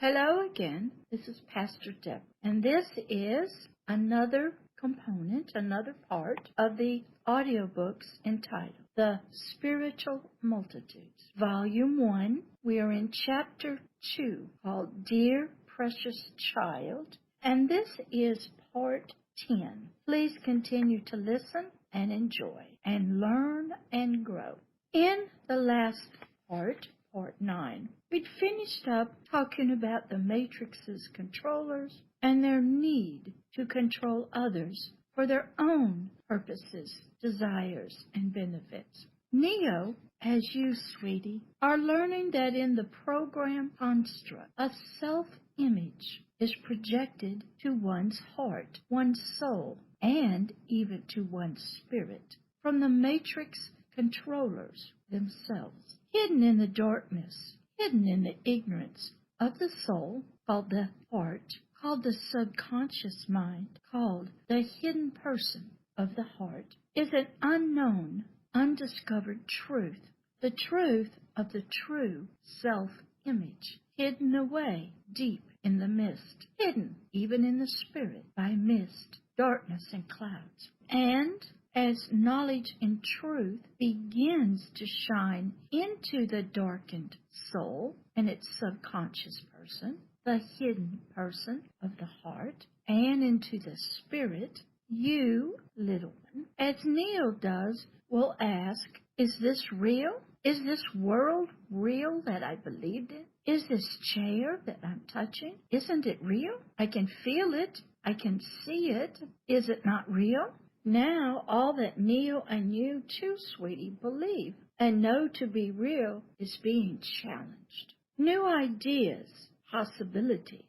Hello again. This is Pastor Deborah, and this is another component, another part of the audiobooks entitled The Spiritual Multitudes. Volume 1, we are in Chapter 2 called Dear Precious Child, and this is Part 10. Please continue to listen and enjoy and learn and grow. In the last part 9, we'd finished up talking about the Matrix's controllers and their need to control others for their own purposes, desires, and benefits. Neo, as you, sweetie, are learning that in the program construct, a self-image is projected to one's heart, one's soul, and even to one's spirit from the Matrix controllers themselves, hidden in the darkness, hidden in the ignorance of the soul, called the heart, called the subconscious mind, called the hidden person of the heart, is an unknown, undiscovered truth, the truth of the true self-image, hidden away deep in the mist, hidden even in the spirit by mist, darkness, and clouds. And as knowledge and truth begins to shine into the darkened soul and its subconscious person, the hidden person of the heart, and into the spirit, you, little one, as Neo does, will ask, is this real? Is this world real that I believed in? Is this chair that I'm touching? Isn't it real? I can feel it. I can see it. Is it not real? Now, all that Neo and you too, sweetie, believe and know to be real is being challenged. New ideas, possibilities,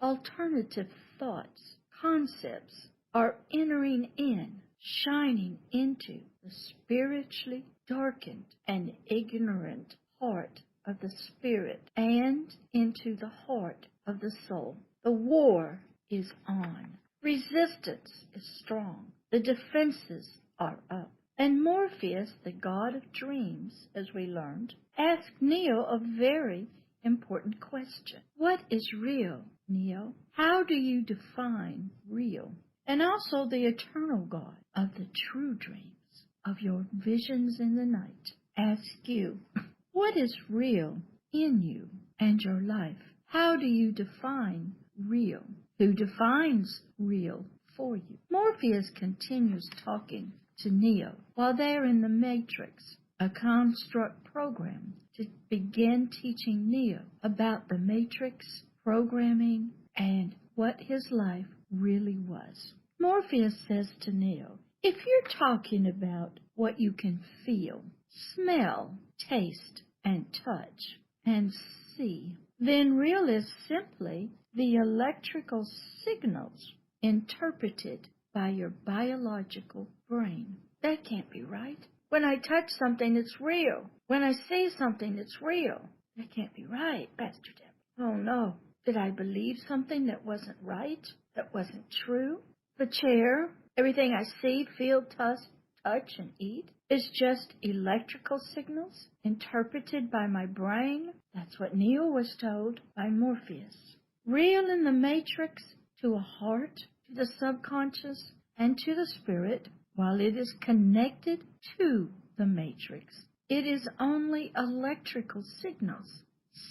alternative thoughts, concepts are entering in, shining into the spiritually darkened and ignorant heart of the spirit and into the heart of the soul. The war is on. Resistance is strong. The defenses are up. And Morpheus, the god of dreams, as we learned, asked Neo a very important question. What is real, Neo? How do you define real? And also the eternal God of the true dreams, of your visions in the night, ask you, what is real in you and your life? How do you define real? Who defines real for you? Morpheus continues talking to Neo while they're in the Matrix, a construct program to begin teaching Neo about the Matrix programming and what his life really was. Morpheus says to Neo, if you're talking about what you can feel, smell, taste, and touch, and see, then real is simply the electrical signals interpreted by your biological brain. That can't be right. When I touch something, it's real. When I see something, it's real. That can't be right, Pastor Deborah. Oh no. Did I believe something that wasn't right? That wasn't true? The chair, everything I see, feel, touch, and eat is just electrical signals interpreted by my brain? That's what Neo was told by Morpheus. Real in the Matrix to a heart, to the subconscious, and to the spirit, while it is connected to the Matrix, it is only electrical signals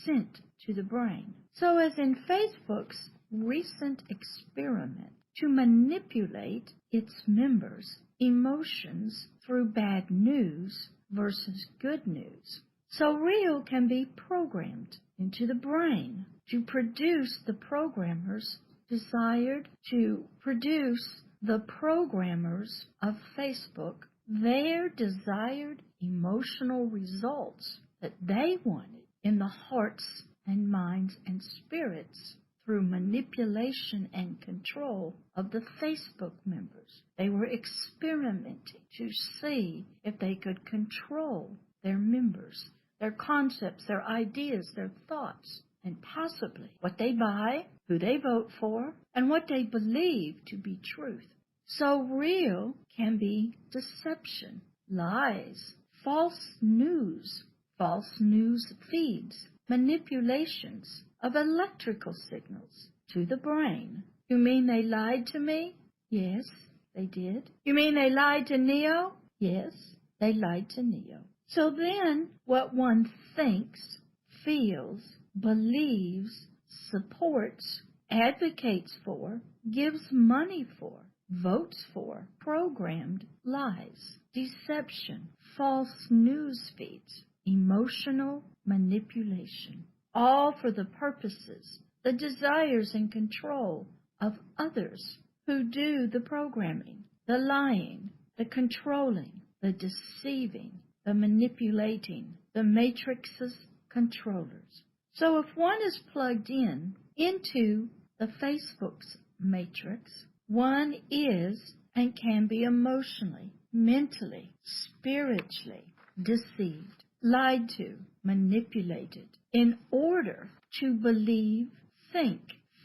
sent to the brain. So as in Facebook's recent experiment to manipulate its members' emotions through bad news versus good news, so real can be programmed into the brain to produce the programmers desired to produce the programmers of Facebook their desired emotional results that they wanted in the hearts and minds and spirits through manipulation and control of the Facebook members. They were experimenting to see if they could control their members, their concepts, their ideas, their thoughts, and possibly what they buy, who they vote for, and what they believe to be truth. So real can be deception, lies, false news feeds, manipulations of electrical signals to the brain. You mean they lied to me? Yes, they did. You mean they lied to Neo? Yes, they lied to Neo. So then, what one thinks, feels, believes, supports, advocates for, gives money for, votes for, programmed lies, deception, false news feeds, emotional manipulation, all for the purposes, the desires and control of others who do the programming, the lying, the controlling, the deceiving, the manipulating, the matrix's controllers. So if one is plugged into the Facebook's matrix, one is and can be emotionally, mentally, spiritually deceived, lied to, manipulated in order to believe, think,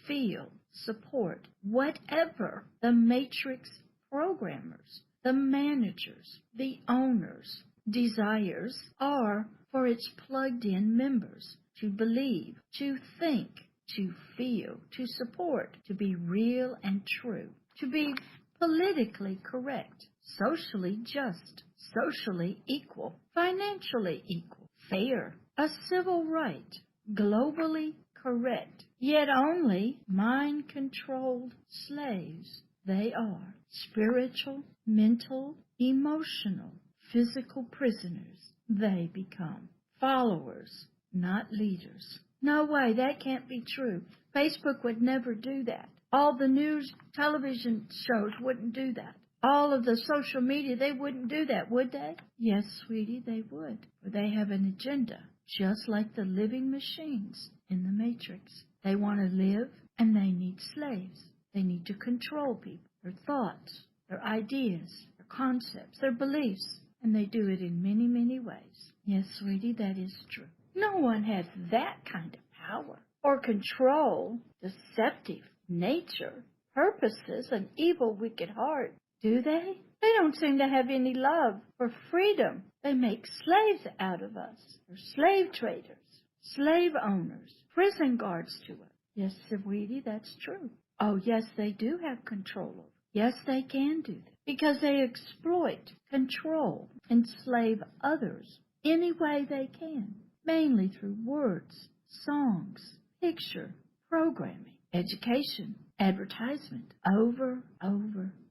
feel, support whatever the matrix programmers, the managers, the owners, desires are for its plugged-in members to believe, to think, to feel, to support, to be real and true, to be politically correct, socially just, socially equal, financially equal, fair, a civil right, globally correct, yet only mind-controlled slaves they are, spiritual, mental, emotional, physical prisoners they become, followers, not leaders. No way, that can't be true. Facebook would never do that. All the news, television shows wouldn't do that. All of the social media, they wouldn't do that, would they? Yes, sweetie, they would. For they have an agenda, just like the living machines in the Matrix. They want to live, and they need slaves. They need to control people, their thoughts, their ideas, their concepts, their beliefs, and they do it in many, many ways. Yes, sweetie, that is true. No one has that kind of power or control, deceptive nature, purposes, and evil, wicked heart, do they? They don't seem to have any love for freedom. They make slaves out of us. They're slave traders, slave owners, prison guards to us. Yes, sweetie, that's true. Oh, yes, they do have control. Yes, they can do that because they exploit, control, enslave others any way they can, mainly through words, songs, picture, programming, education, advertisement, over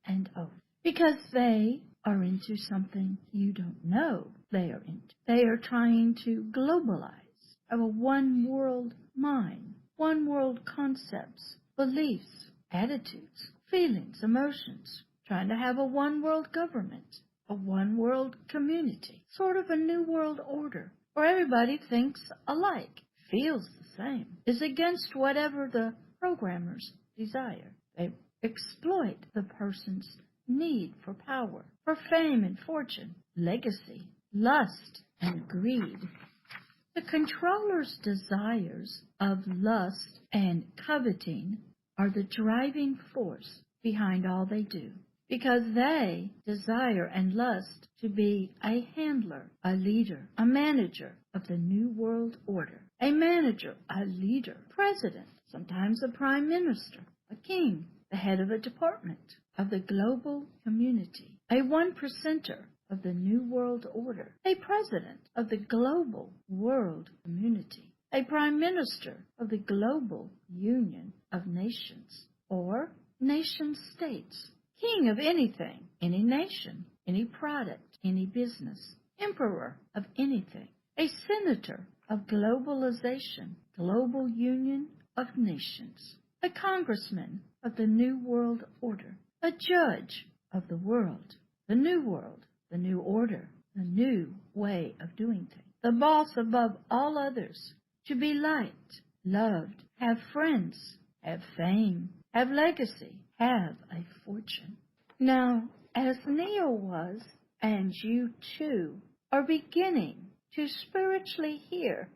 and over. Because they are into something you don't know they are into. They are trying to globalize, have a one-world mind, one-world concepts, beliefs, attitudes, feelings, emotions, trying to have a one-world government, a one-world community, sort of a new world order, where everybody thinks alike, feels the same, is against whatever the programmers desire. They exploit the person's need for power, for fame and fortune, legacy, lust, and greed. The controller's desires of lust and coveting are the driving force behind all they do, because they desire and lust to be a handler, a leader, a manager of the New World Order, a manager, a leader, president, sometimes a prime minister, a king, the head of a department of the global community, a 1%er of the New World Order, a president of the global world community, a prime minister of the global union of nations, or nation states, king of anything, any nation, any product, any business, emperor of anything, a senator of globalization, global union of nations, a congressman of the New World Order, a judge of the world, the new world, the new order, the new way of doing things, the boss above all others, to be liked, loved, have friends, have fame, have legacy, have a fortune. Now, as Neo was, and you too, are beginning to spiritually hear,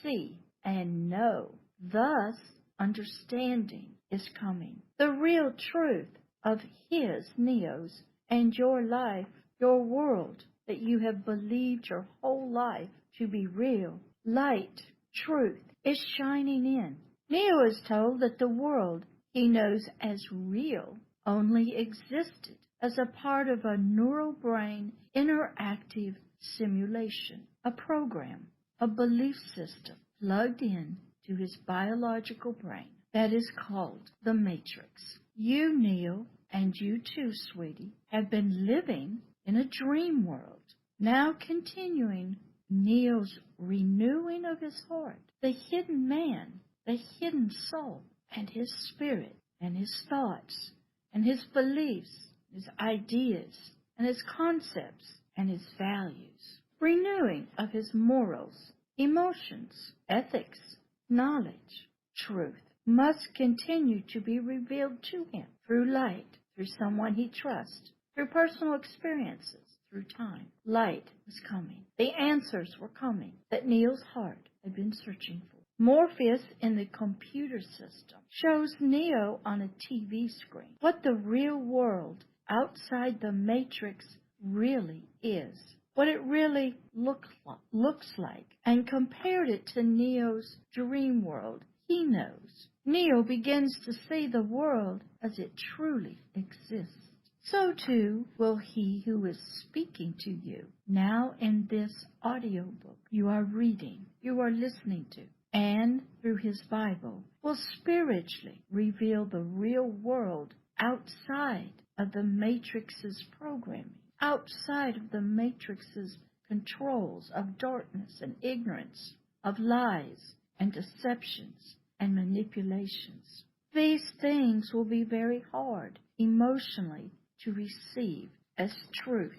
see, and know, thus understanding is coming. The real truth of his, Neo's, and your life, your world, that you have believed your whole life to be real, light, truth, is shining in. Neo is told that the world he knows as real only existed as a part of a neural brain interactive simulation, a program, a belief system plugged in to his biological brain that is called the Matrix. You, Neo, and you too, sweetie, have been living in a dream world, now continuing Neo's renewing of his heart, the hidden man, the hidden soul, and his spirit, and his thoughts, and his beliefs, his ideas, and his concepts, and his values. Renewing of his morals, emotions, ethics, knowledge, truth must continue to be revealed to him through light, through someone he trusts, through personal experiences, through time. Light was coming. The answers were coming that Neo's heart had been searching for. Morpheus in the computer system shows Neo on a TV screen what the real world outside the Matrix really is, what it really looks like, and compared it to Neo's dream world he knows. Neo begins to see the world as it truly exists. So too will he who is speaking to you now in this audiobook you are reading, you are listening to, and through his Bible, will spiritually reveal the real world outside of the Matrix's programming, outside of the Matrix's controls of darkness and ignorance, of lies and deceptions and manipulations. These things will be very hard emotionally to receive as truth,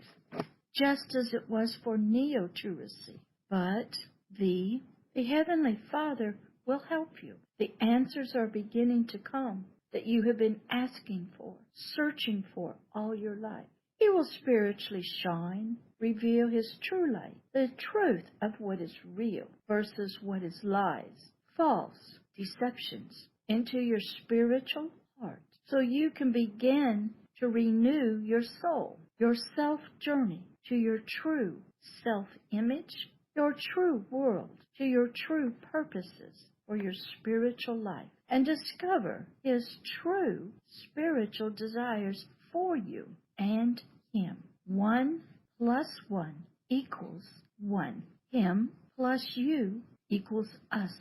just as it was for Neo to receive. But the Heavenly Father will help you. The answers are beginning to come that you have been asking for, searching for all your life. He will spiritually shine, reveal his true light, the truth of what is real versus what is lies, false deceptions, into your spiritual heart, so you can begin to renew your soul, your self-journey to your true self-image, your true world, to your true purposes for your spiritual life, and discover his true spiritual desires for you and him. 1 plus 1 equals 1. Him plus you equals us.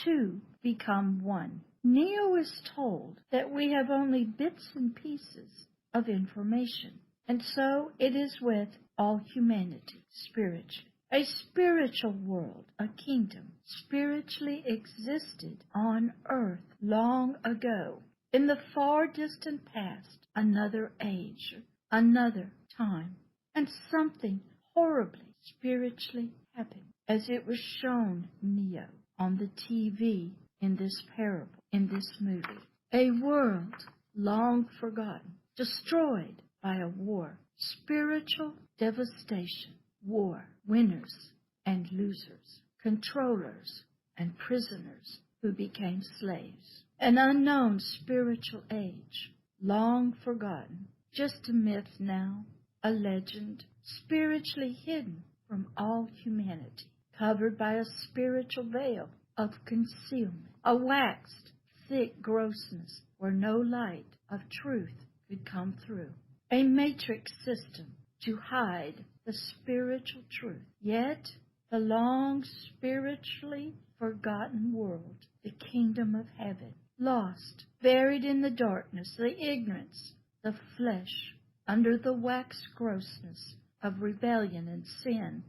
2 become 1. Neo is told that we have only bits and pieces of information, and so it is with all humanity spiritually. A spiritual world, a kingdom, spiritually existed on earth long ago. In the far distant past, another age, another time, and something horribly spiritually happened, as it was shown Neo on the TV in this parable, in this movie. A world long forgotten, destroyed by a war, spiritual devastation, war, winners and losers, controllers and prisoners who became slaves. An unknown spiritual age, long forgotten, just a myth now, a legend, spiritually hidden from all humanity, covered by a spiritual veil of concealment, a waxed, thick grossness where no light of truth could come through, a matrix system to hide the spiritual truth. Yet the long spiritually forgotten world, the kingdom of heaven, lost, buried in the darkness, the ignorance, the flesh, under the wax grossness of rebellion and sin,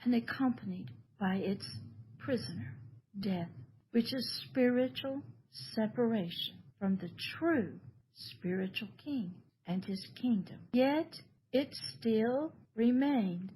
and accompanied by its prisoner, death, which is spiritual separation from the true spiritual king and his kingdom. Yet it still remained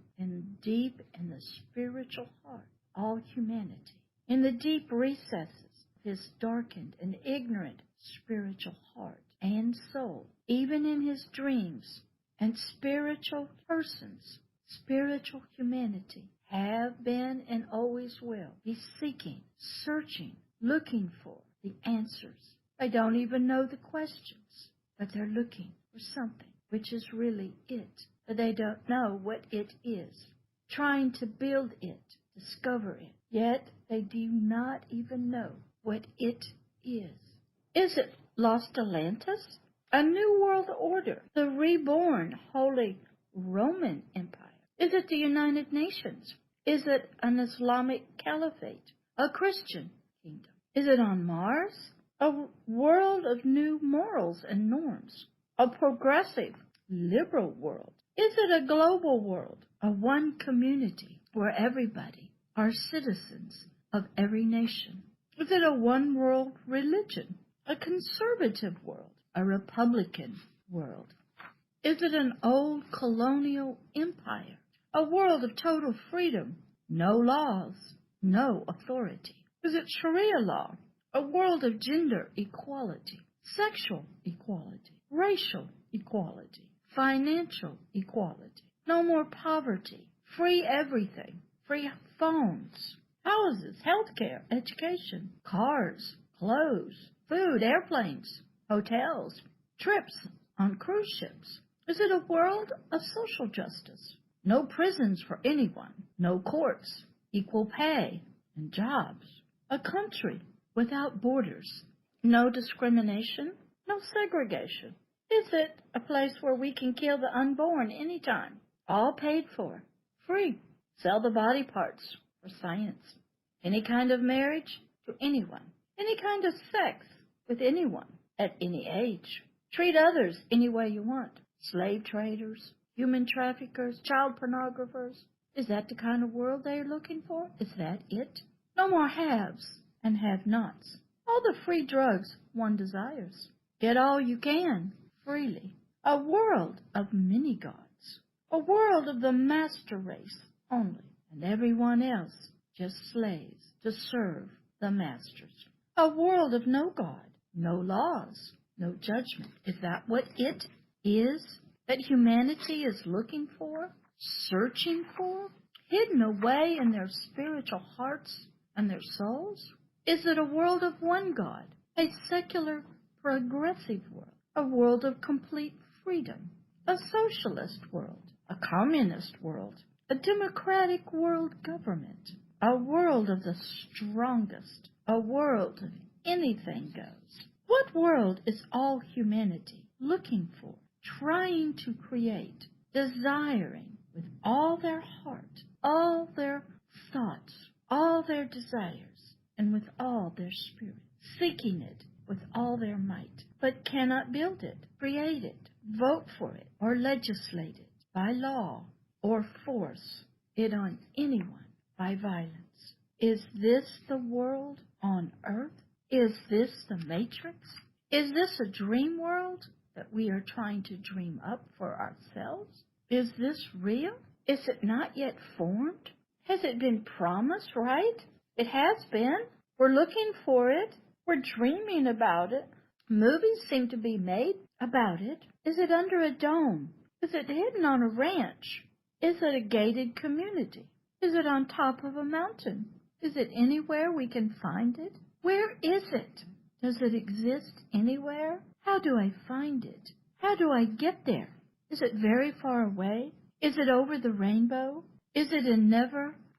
deep in the spiritual heart, all humanity, in the deep recesses of his darkened and ignorant spiritual heart and soul, even in his dreams. And spiritual persons, spiritual humanity, have been and always will be seeking, searching, looking for the answers. They don't even know the questions, but they're looking for something which is really it, but they don't know what it is, trying to build it, discover it, yet they do not even know what it is. Is it lost Atlantis? A new world order? The reborn Holy Roman Empire? Is it the United Nations? Is it an Islamic caliphate? A Christian kingdom? Is it on Mars? A world of new morals and norms? A progressive, liberal world? Is it a global world? A one community where everybody are citizens of every nation? Is it a one world religion? A conservative world? A republican world? Is it an old colonial empire? A world of total freedom? No laws, no authority. Is it Sharia law? A world of gender equality, sexual equality, racial equality, financial equality, no more poverty, free everything, free phones, houses, healthcare, education, cars, clothes, food, airplanes, hotels, trips on cruise ships? Is it a world of social justice? No prisons for anyone, no courts, equal pay and jobs, a country without borders, no discrimination, no segregation. Is it a place where we can kill the unborn anytime, all paid for, free, sell the body parts for science, any kind of marriage to anyone, any kind of sex with anyone at any age, treat others any way you want, slave traders, human traffickers, child pornographers? Is that the kind of world they are looking for? Is that it? No more haves and have-nots. All the free drugs one desires. Get all you can freely. A world of many gods. A world of the master race only, and everyone else just slaves to serve the masters. A world of no God, no laws, no judgment. Is that what it is that humanity is looking for, searching for, hidden away in their spiritual hearts and their souls? Is it a world of one God, a secular, progressive world, a world of complete freedom, a socialist world, a communist world, a democratic world government, a world of the strongest, a world of anything goes? What world is all humanity looking for, trying to create, desiring with all their heart, all their thoughts, all their desires, and with all their spirit, seeking it with all their might, but cannot build it, create it, vote for it, or legislate it by law, or force it on anyone by violence? Is this the world on earth? Is this the matrix? Is this a dream world that we are trying to dream up for ourselves? Is this real? Is it not yet formed? Has it been promised, right? It has been. We're looking for it. We're dreaming about it. Movies seem to be made about it. Is it under a dome? Is it hidden on a ranch? Is it a gated community? Is it on top of a mountain? Is it anywhere we can find it? Where is it? Does it exist anywhere? How do I find it? How do I get there? Is it very far away? Is it over the rainbow? Is it in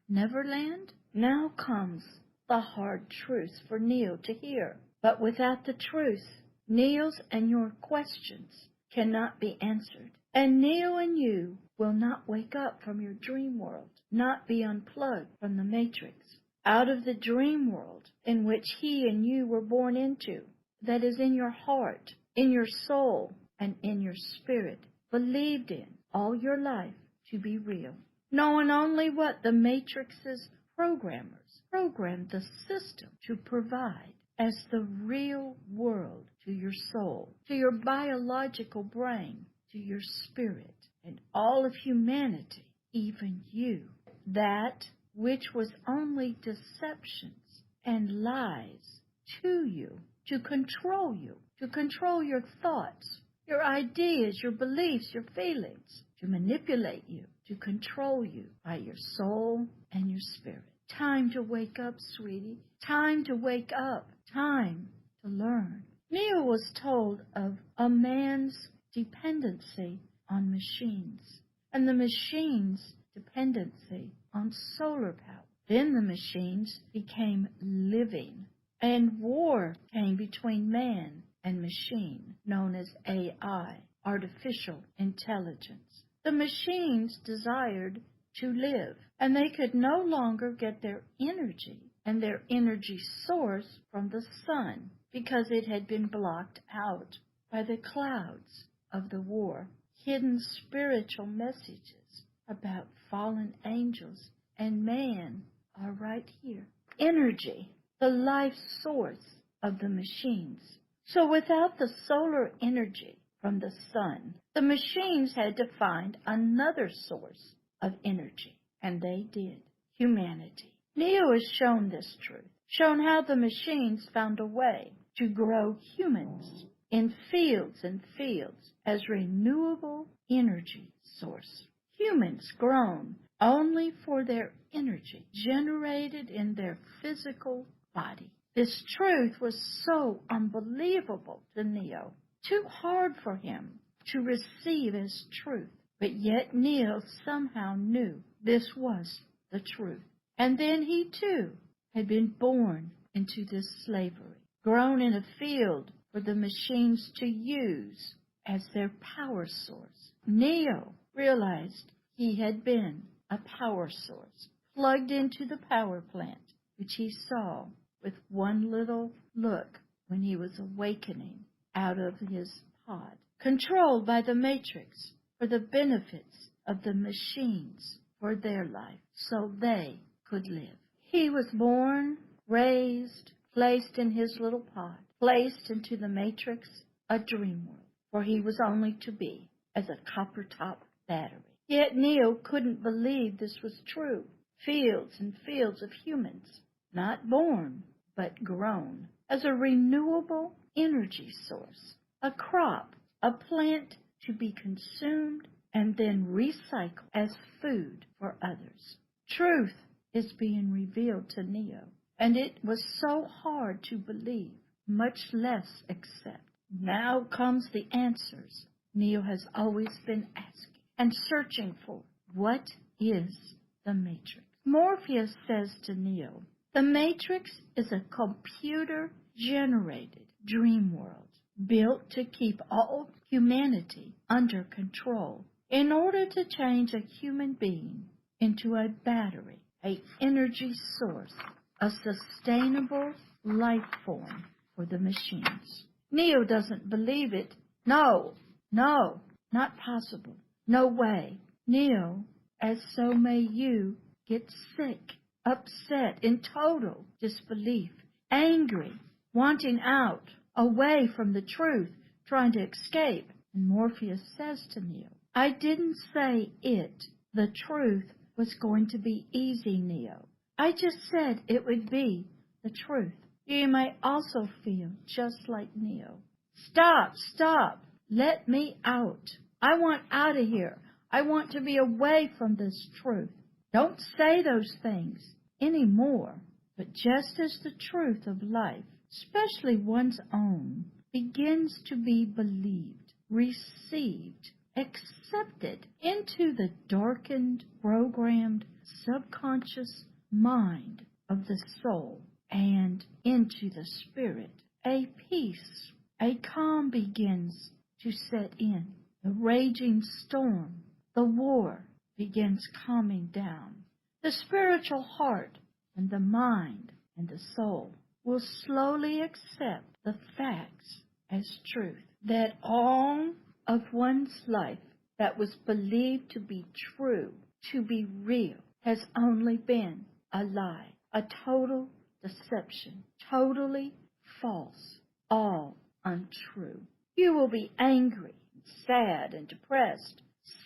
Neverland? Now comes the hard truth for Neil to hear. But without the truth, Neil's and your questions cannot be answered. And Neil and you will not wake up from your dream world, not be unplugged from the matrix, out of the dream world in which he and you were born into, that is in your heart, in your soul, and in your spirit, believed in all your life to be real. Knowing only what the matrix's programmers programmed the system to provide as the real world to your soul, to your biological brain, to your spirit, and all of humanity, even you. That which was only deceptions and lies to you, to control your thoughts, your ideas, your beliefs, your feelings, to manipulate you, to control you by your soul and your spirit. Time to wake up, sweetie. Time to wake up. Time to learn. Neil was told of a man's dependency on machines, and the machine's dependency on solar power. Then the machines became living and war came between man and machine, known as AI, artificial intelligence. The machines desired to live, and they could no longer get their energy and their energy source from the sun because it had been blocked out by the clouds of the war. Hidden spiritual messages about fallen angels and man are right here. Energy, the life source of the machines. So without the solar energy from the sun, the machines had to find another source of energy, and they did. Humanity. Neo has shown this truth, shown how the machines found a way to grow humans in fields and fields as renewable energy source. Humans grown only for their energy generated in their physical body. This truth was so unbelievable to Neo, too hard for him to receive as truth. But yet Neo somehow knew this was the truth. And then he too had been born into this slavery, grown in a field for the machines to use as their power source. Neo realized he had been a power source, plugged into the power plant, which he saw with one little look when he was awakening out of his pod, controlled by the matrix for the benefits of the machines for their life, so they could live. He was born, raised, placed in his little pod, placed into the matrix, a dream world, where he was only to be as a copper-top battery. Yet Neo couldn't believe this was true. Fields and fields of humans, not born, but grown, as a renewable energy source, a crop, a plant to be consumed and then recycled as food for others. Truth is being revealed to Neo, and it was so hard to believe, much less accept. Now comes the answers Neo has always been asking and searching for. What is the Matrix? Morpheus says to Neo, the Matrix is a computer-generated dream world built to keep all humanity under control in order to change a human being into a battery, an energy source, a sustainable life form for the machines. Neo doesn't believe it. No, not possible. No way. Neo, as so may you, get sick, upset, in total disbelief, angry, wanting out, away from the truth, trying to escape. And Morpheus says to Neo, I didn't say the truth, was going to be easy, Neo. I just said it would be the truth. You may also feel just like Neo. Stop. Let me out. I want out of here. I want to be away from this truth. Don't say those things anymore. But just as the truth of life, especially one's own, begins to be believed, received, accepted into the darkened, programmed, subconscious mind of the soul and into the spirit, a peace, a calm begins to set in. The raging storm, the war, begins calming down. The spiritual heart and the mind and the soul will slowly accept the facts as truth, that all of one's life that was believed to be true, to be real, has only been a lie, a total deception, totally false, all untrue. You will be angry, sad, and depressed,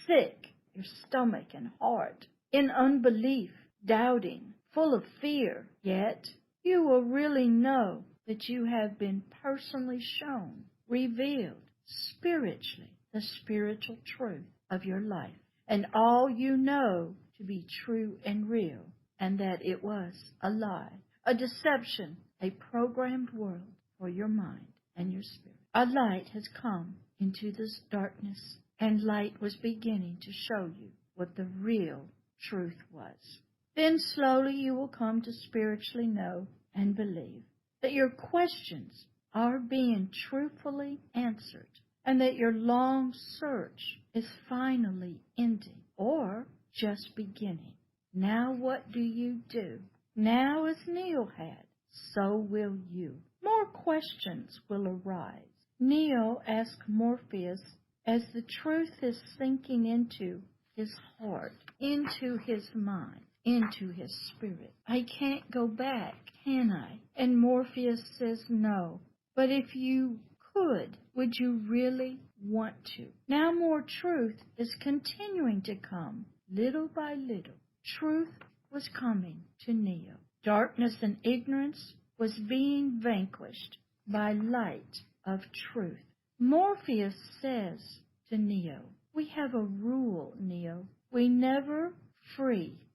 sick, your stomach and heart, in unbelief, doubting, full of fear. Yet you will really know that you have been personally shown, revealed, spiritually, the spiritual truth of your life, and all you know to be true and real, and that it was a lie, a deception, a programmed world for your mind and your spirit. A light has come into this darkness, and light was beginning to show you what the real truth was. Then slowly you will come to spiritually know and believe that your questions are being truthfully answered, and that your long search is finally ending or just beginning. Now what do you do? Now as Neo had, so will you. More questions will arise. Neo asked Morpheus as the truth is sinking into his heart, into his mind, into his spirit. I can't go back, can I? And Morpheus says no. But if you could, would you really want to? Now more truth is continuing to come, little by little. Truth was coming to Neo. Darkness and ignorance was being vanquished by light of truth. Morpheus says to Neo, we have a rule, Neo. We never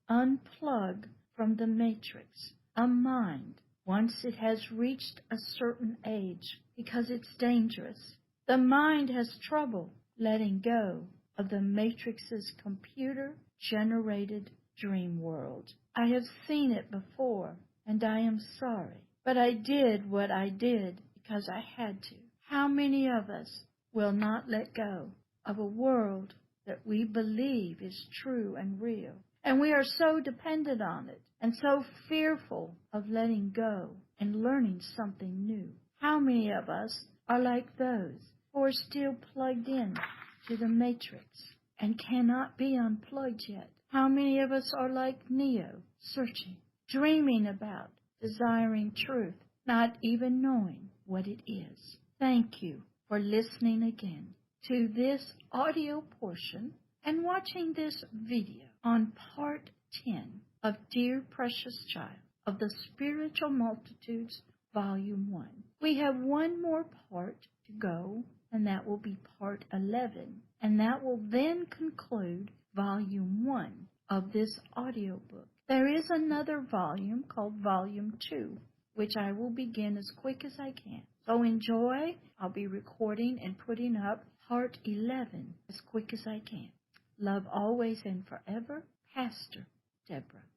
unplug from the matrix a mind once it has reached a certain age, because it's dangerous. The mind has trouble letting go of the matrix's computer-generated dream world. I have seen it before, and I am sorry. But I did what I did because I had to. How many of us will not let go of a world that we believe is true and real? And we are so dependent on it and so fearful of letting go and learning something new. How many of us are like those who are still plugged in to the matrix and cannot be unplugged yet? How many of us are like Neo, searching, dreaming about, desiring truth, not even knowing what it is? Thank you for listening again to this audio portion and watching this video on part 10 of Dear Precious Child of the Spiritual Multitudes, Volume 1. We have one more part to go, and that will be part 11, and that will then conclude Volume 1 of this audiobook. There is another volume called Volume 2, which I will begin as quick as I can. So enjoy. I'll be recording and putting up part 11 as quick as I can. Love always and forever, Pastor Deborah.